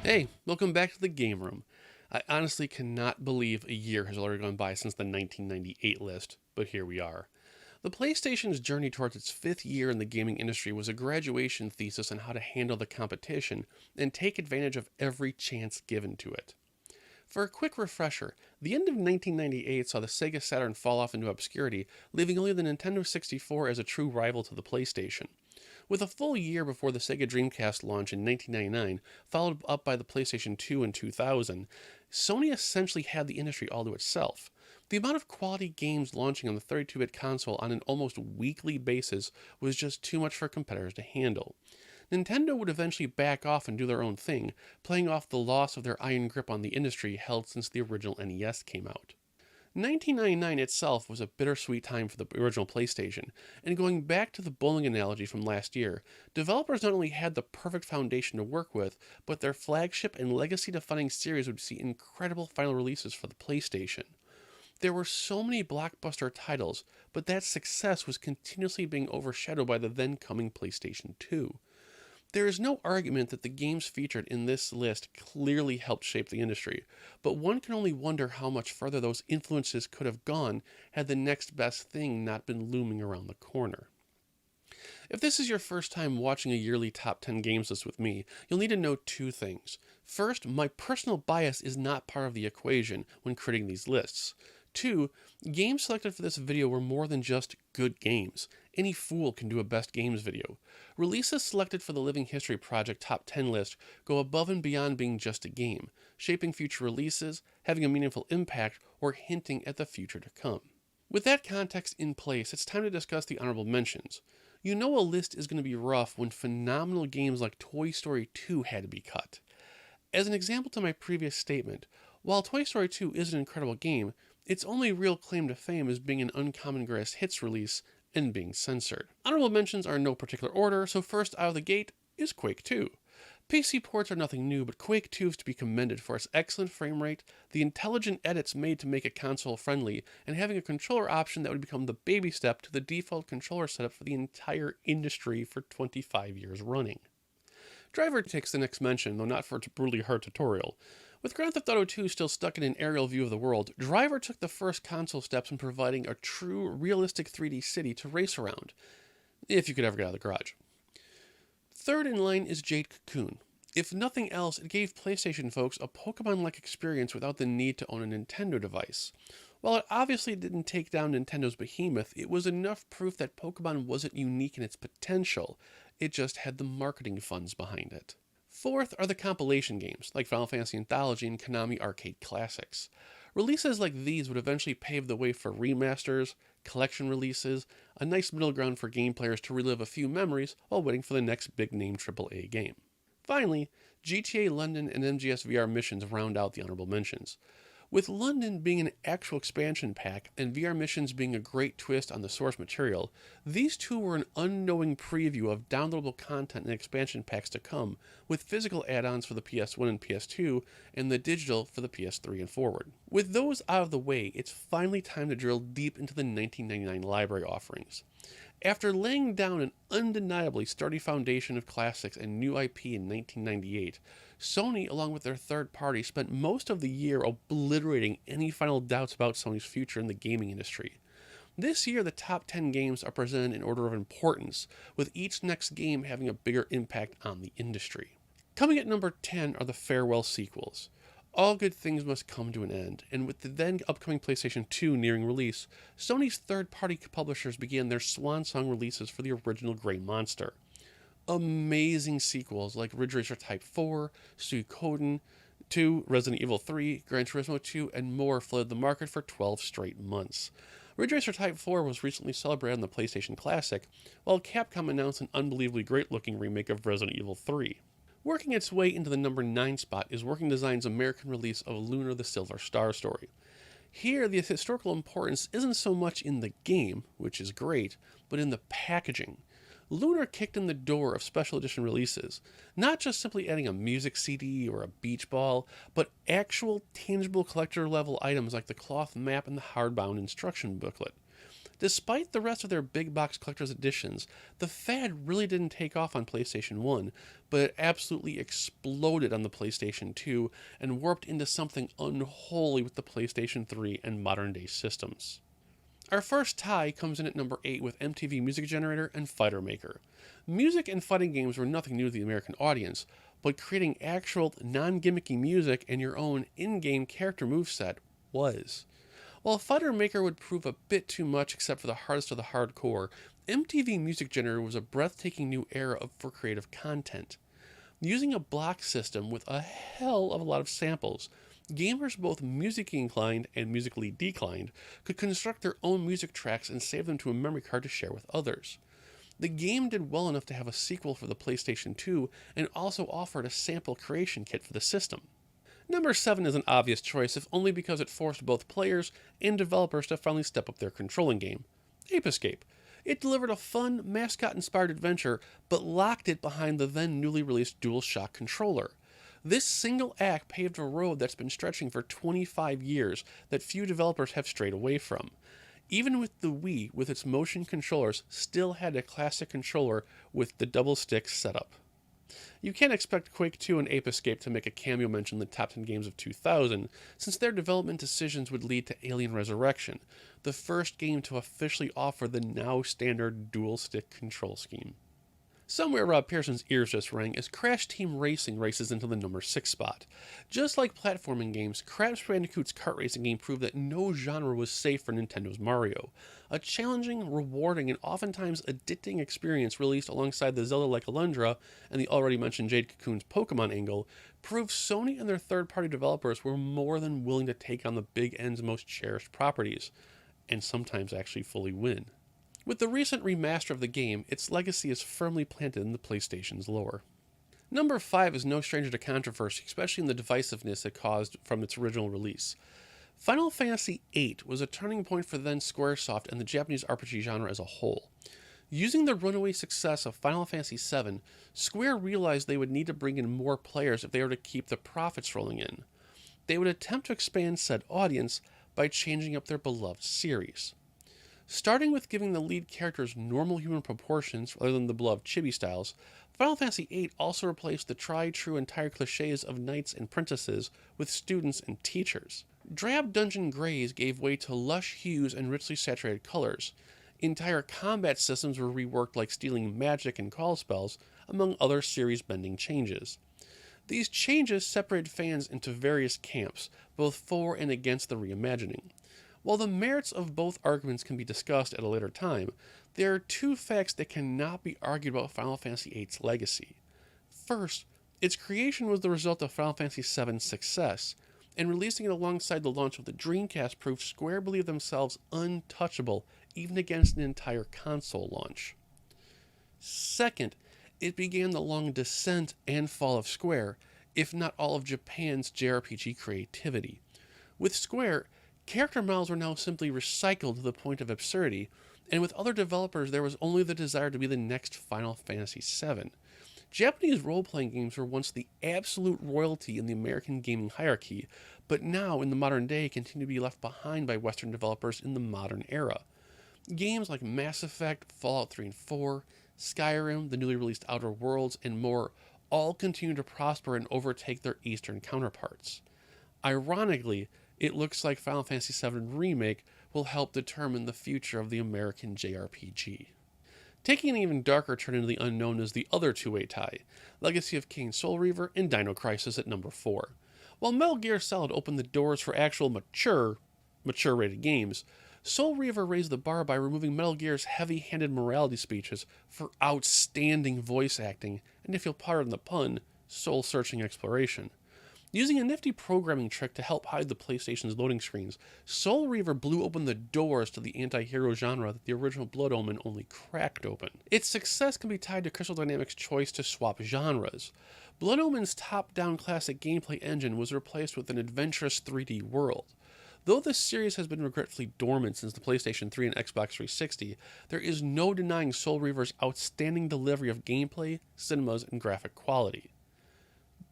Hey, welcome back to the Game Room. I honestly cannot believe a year has already gone by since the 1998 list, but here we are. The PlayStation's journey towards its fifth year in the gaming industry was a graduation thesis on how to handle the competition and take advantage of every chance given to it. For a quick refresher, the end of 1998 saw the Sega Saturn fall off into obscurity, leaving only the Nintendo 64 as a true rival to the PlayStation. With a full year before the Sega Dreamcast launch in 1999, followed up by the PlayStation 2 in 2000, Sony essentially had the industry all to itself. The amount of quality games launching on the 32-bit console on an almost weekly basis was just too much for competitors to handle. Nintendo would eventually back off and do their own thing, playing off the loss of their iron grip on the industry held since the original NES came out. 1999 itself was a bittersweet time for the original PlayStation, and going back to the bowling analogy from last year, developers not only had the perfect foundation to work with, but their flagship and legacy defining series would see incredible final releases for the PlayStation. There were so many blockbuster titles, but that success was continuously being overshadowed by the then coming PlayStation 2. There is no argument that the games featured in this list clearly helped shape the industry, but one can only wonder how much further those influences could have gone had the next best thing not been looming around the corner. If this is your first time watching a yearly top 10 games list with me, you'll need to know two things. First, my personal bias is not part of the equation when creating these lists. Two, games selected for this video were more than just good games. Any fool can do a best games video. Releases selected for the Living History Project Top 10 list go above and beyond being just a game, shaping future releases, having a meaningful impact, or hinting at the future to come. With that context in place, it's time to discuss the honorable mentions. You know a list is going to be rough when phenomenal games like Toy Story 2 had to be cut. As an example to my previous statement, while Toy Story 2 is an incredible game, its only real claim to fame is being an uncommon greatest hits release and being censored. Honorable mentions are in no particular order, so first out of the gate is Quake 2. PC ports are nothing new, but Quake 2 is to be commended for its excellent frame rate, the intelligent edits made to make it console friendly, and having a controller option that would become the baby step to the default controller setup for the entire industry for 25 years running. Driver takes the next mention, though not for its brutally hard tutorial. With Grand Theft Auto 2 still stuck in an aerial view of the world, Driver took the first console steps in providing a true, realistic 3D city to race around, if you could ever get out of the garage. Third in line is Jade Cocoon. If nothing else, it gave PlayStation folks a Pokemon-like experience without the need to own a Nintendo device. While it obviously didn't take down Nintendo's behemoth, it was enough proof that Pokemon wasn't unique in its potential, it just had the marketing funds behind it. Fourth are the compilation games, like Final Fantasy Anthology and Konami Arcade Classics. Releases like these would eventually pave the way for remasters, collection releases, a nice middle ground for game players to relive a few memories while waiting for the next big name AAA game. Finally, GTA London and MGS VR missions round out the honorable mentions. With London being an actual expansion pack and VR missions being a great twist on the source material, these two were an unknowing preview of downloadable content and expansion packs to come, with physical add-ons for the PS1 and PS2 and the digital for the PS3 and forward. With those out of the way, it's finally time to drill deep into the 1999 library offerings. After laying down an undeniably sturdy foundation of classics and new IP in 1998, Sony, along with their third party, spent most of the year obliterating any final doubts about Sony's future in the gaming industry. This year, the top 10 games are presented in order of importance, with each next game having a bigger impact on the industry. Coming at number 10 are the farewell sequels. All good things must come to an end, and with the then upcoming PlayStation 2 nearing release, Sony's third-party publishers began their swan song releases for the original Grey Monster. Amazing sequels like Ridge Racer Type 4, Suikoden 2, Resident Evil 3, Gran Turismo 2, and more flooded the market for 12 straight months. Ridge Racer Type 4 was recently celebrated on the PlayStation Classic, while Capcom announced an unbelievably great-looking remake of Resident Evil 3. Working its way into the number 9 spot is Working Design's American release of Lunar the Silver Star story. Here, the historical importance isn't so much in the game, which is great, but in the packaging. Lunar kicked in the door of special edition releases, not just simply adding a music CD or a beach ball, but actual tangible collector level items like the cloth map and the hardbound instruction booklet. Despite the rest of their big box collector's editions, the fad really didn't take off on PlayStation 1, but it absolutely exploded on the PlayStation 2 and warped into something unholy with the PlayStation 3 and modern day systems. Our first tie comes in at number 8 with MTV Music Generator and Fighter Maker. Music and fighting games were nothing new to the American audience, but creating actual, non-gimmicky music and your own in-game character moveset was. While Fighter Maker would prove a bit too much except for the hardest of the hardcore, MTV Music Generator was a breathtaking new era for creative content. Using a block system with a hell of a lot of samples, gamers both musically inclined and musically declined could construct their own music tracks and save them to a memory card to share with others. The game did well enough to have a sequel for the PlayStation 2 and also offered a sample creation kit for the system. Number 7 is an obvious choice, if only because it forced both players and developers to finally step up their controlling game. Ape Escape. It delivered a fun, mascot-inspired adventure, but locked it behind the then newly released DualShock controller. This single act paved a road that's been stretching for 25 years that few developers have strayed away from. Even with the Wii, with its motion controllers, still had a classic controller with the double stick setup. You can't expect Quake 2 and Ape Escape to make a cameo mention in the top 10 games of 2000, since their development decisions would lead to Alien Resurrection, the first game to officially offer the now standard dual-stick control scheme. Somewhere Rob Pearson's ears just rang as Crash Team Racing races into the number 6 spot. Just like platforming games, Crash Bandicoot's kart racing game proved that no genre was safe for Nintendo's Mario. A challenging, rewarding, and oftentimes addicting experience released alongside the Zelda-like Alundra and the already mentioned Jade Cocoon's Pokemon angle proved Sony and their third-party developers were more than willing to take on the big end's most cherished properties, and sometimes actually fully win. With the recent remaster of the game, its legacy is firmly planted in the PlayStation's lore. Number 5 is no stranger to controversy, especially in the divisiveness it caused from its original release. Final Fantasy VIII was a turning point for then Squaresoft and the Japanese RPG genre as a whole. Using the runaway success of Final Fantasy VII, Square realized they would need to bring in more players if they were to keep the profits rolling in. They would attempt to expand said audience by changing up their beloved series. Starting with giving the lead characters normal human proportions rather than the beloved chibi styles, Final Fantasy VIII also replaced the tried-true and tired cliches of knights and princesses with students and teachers. Drab dungeon grays gave way to lush hues and richly saturated colors. Entire combat systems were reworked like stealing magic and call spells, among other series-bending changes. These changes separated fans into various camps, both for and against the reimagining. While the merits of both arguments can be discussed at a later time, there are two facts that cannot be argued about Final Fantasy VIII's legacy. First, its creation was the result of Final Fantasy VII's success, and releasing it alongside the launch of the Dreamcast proved Square believed themselves untouchable even against an entire console launch. Second, it began the long descent and fall of Square, if not all of Japan's JRPG creativity. With Square, character models were now simply recycled to the point of absurdity, and with other developers there was only the desire to be the next Final Fantasy VII. Japanese role-playing games were once the absolute royalty in the American gaming hierarchy, but now in the modern day continue to be left behind by Western developers in the modern era. Games like Mass Effect, Fallout 3 and 4, Skyrim, the newly released Outer Worlds, and more all continue to prosper and overtake their Eastern counterparts. Ironically, it looks like Final Fantasy VII Remake will help determine the future of the American JRPG. Taking an even darker turn into the unknown is the other two-way tie, Legacy of Kain Soul Reaver and Dino Crisis at number 4. While Metal Gear Solid opened the doors for actual mature-rated games, Soul Reaver raised the bar by removing Metal Gear's heavy-handed morality speeches for outstanding voice acting and, if you'll pardon the pun, soul-searching exploration. Using a nifty programming trick to help hide the PlayStation's loading screens, Soul Reaver blew open the doors to the anti-hero genre that the original Blood Omen only cracked open. Its success can be tied to Crystal Dynamics' choice to swap genres. Blood Omen's top-down classic gameplay engine was replaced with an adventurous 3D world. Though this series has been regretfully dormant since the PlayStation 3 and Xbox 360, there is no denying Soul Reaver's outstanding delivery of gameplay, cinemas, and graphic quality.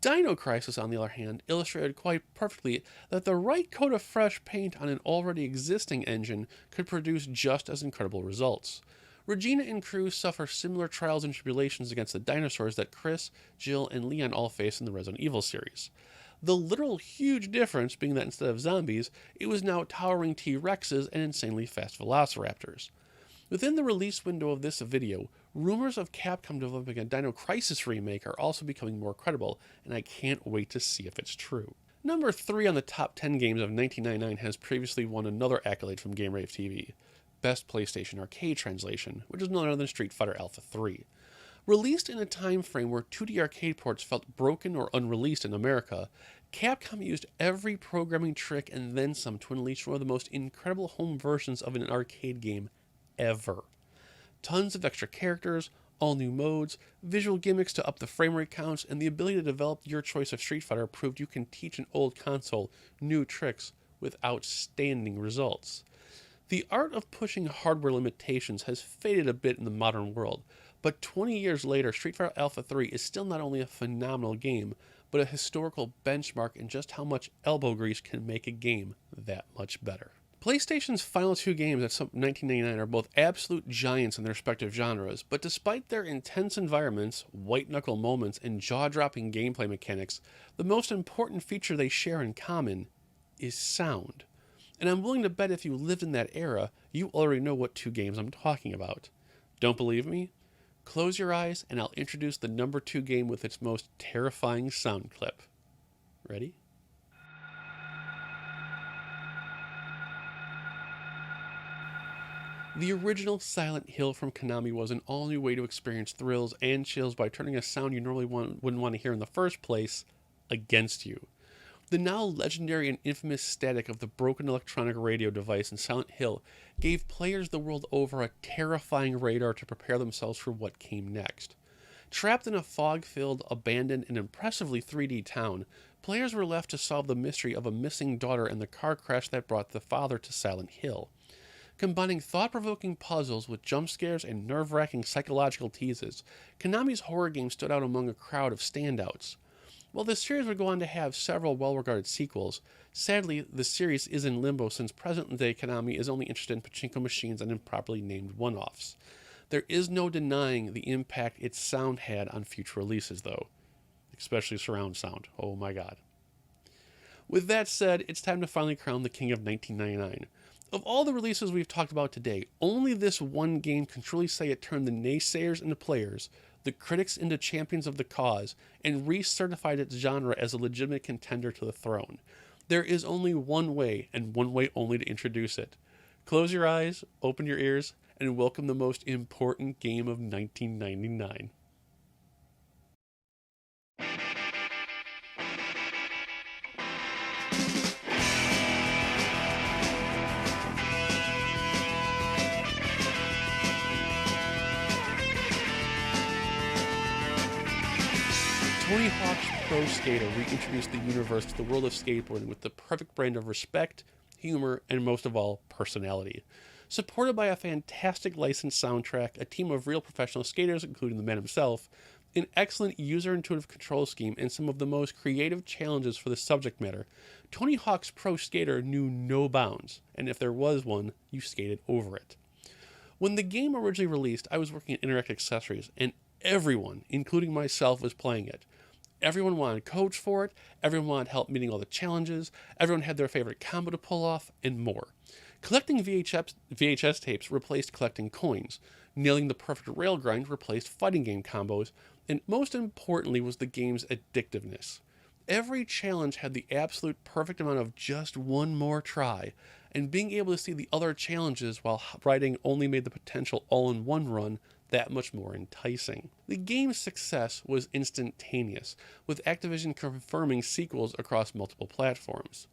Dino Crisis, on the other hand, illustrated quite perfectly that the right coat of fresh paint on an already existing engine could produce just as incredible results. Regina and crew suffer similar trials and tribulations against the dinosaurs that Chris, Jill, and Leon all face in the Resident Evil series. The literal huge difference being that instead of zombies, it was now towering T-Rexes and insanely fast velociraptors. Within the release window of this video, rumors of Capcom developing a Dino Crisis remake are also becoming more credible, and I can't wait to see if it's true. Number 3 on the top 10 games of 1999 has previously won another accolade from Game-Rave TV, Best PlayStation Arcade Translation, which is none other than Street Fighter Alpha 3. Released in a time frame where 2D arcade ports felt broken or unreleased in America, Capcom used every programming trick and then some to unleash one of the most incredible home versions of an arcade game ever. Tons of extra characters, all new modes, visual gimmicks to up the frame rate counts, and the ability to develop your choice of Street Fighter proved you can teach an old console new tricks with outstanding results. The art of pushing hardware limitations has faded a bit in the modern world, but 20 years later, Street Fighter Alpha 3 is still not only a phenomenal game, but a historical benchmark in just how much elbow grease can make a game that much better. PlayStation's final 2 games at 1999 are both absolute giants in their respective genres, but despite their intense environments, white-knuckle moments, and jaw-dropping gameplay mechanics, the most important feature they share in common is sound. And I'm willing to bet if you lived in that era, you already know what 2 games I'm talking about. Don't believe me? Close your eyes and I'll introduce the number 2 game with its most terrifying sound clip. Ready? The original Silent Hill from Konami was an all-new way to experience thrills and chills by turning a sound you normally wouldn't want to hear in the first place against you. The now legendary and infamous static of the broken electronic radio device in Silent Hill gave players the world over a terrifying radar to prepare themselves for what came next. Trapped in a fog-filled, abandoned, and impressively 3D town, players were left to solve the mystery of a missing daughter and the car crash that brought the father to Silent Hill. Combining thought-provoking puzzles with jump scares and nerve-wracking psychological teases, Konami's horror game stood out among a crowd of standouts. While the series would go on to have several well-regarded sequels, sadly the series is in limbo since present-day Konami is only interested in pachinko machines and improperly named one-offs. There is no denying the impact its sound had on future releases though, especially surround sound, oh my god. With that said, it's time to finally crown the king of 1999. Of all the releases we've talked about today, only this one game can truly say it turned the naysayers into players, the critics into champions of the cause, and recertified its genre as a legitimate contender to the throne. There is only one way, and one way only to introduce it. Close your eyes, open your ears, and welcome the most important game of 1999. Tony Hawk's Pro Skater reintroduced the universe to the world of skateboarding with the perfect blend of respect, humor, and most of all, personality. Supported by a fantastic licensed soundtrack, a team of real professional skaters, including the man himself, an excellent user-intuitive control scheme, and some of the most creative challenges for the subject matter, Tony Hawk's Pro Skater knew no bounds, and if there was one, you skated over it. When the game originally released, I was working at Interact Accessories, and everyone, including myself, was playing it. Everyone wanted coach for it, everyone wanted help meeting all the challenges, everyone had their favorite combo to pull off, and more. Collecting VHS tapes replaced collecting coins, nailing the perfect rail grind replaced fighting game combos, and most importantly was the game's addictiveness. Every challenge had the absolute perfect amount of just one more try, and being able to see the other challenges while riding only made the potential all-in-one run that much more enticing. The game's success was instantaneous, with Activision confirming sequels across multiple platforms.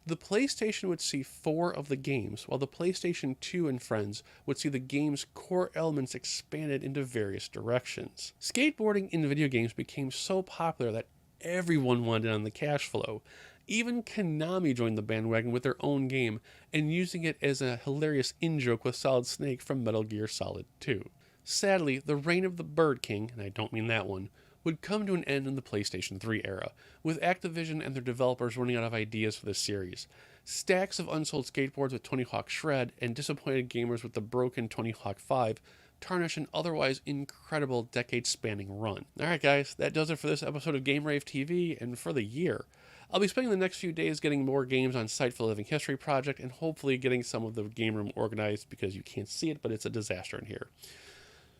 The PlayStation would see 4 of the games, while the PlayStation 2 and friends would see the game's core elements expanded into various directions. Skateboarding in video games became so popular that everyone wanted on the cash flow. Even Konami joined the bandwagon with their own game, and using it as a hilarious in-joke with Solid Snake from Metal Gear Solid 2. Sadly, the reign of the Bird King, and I don't mean that one, would come to an end in the PlayStation 3 era, with Activision and their developers running out of ideas for this series. Stacks of unsold skateboards with Tony Hawk Shred and disappointed gamers with the broken Tony Hawk 5 tarnish an otherwise incredible decade-spanning run. Alright guys, that does it for this episode of Game-Rave TV and for the year. I'll be spending the next few days getting more games on site for the Living History Project and hopefully getting some of the game room organized because you can't see it, but it's a disaster in here.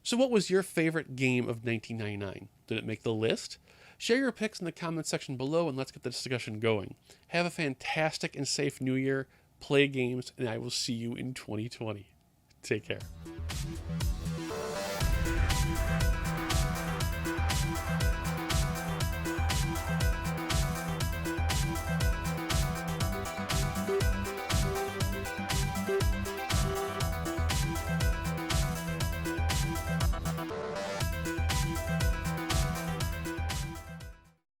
So what was your favorite game of 1999? Did it make the list? Share your picks in the comments section below and let's get the discussion going. Have a fantastic and safe new year, play games, and I will see you in 2020. Take care.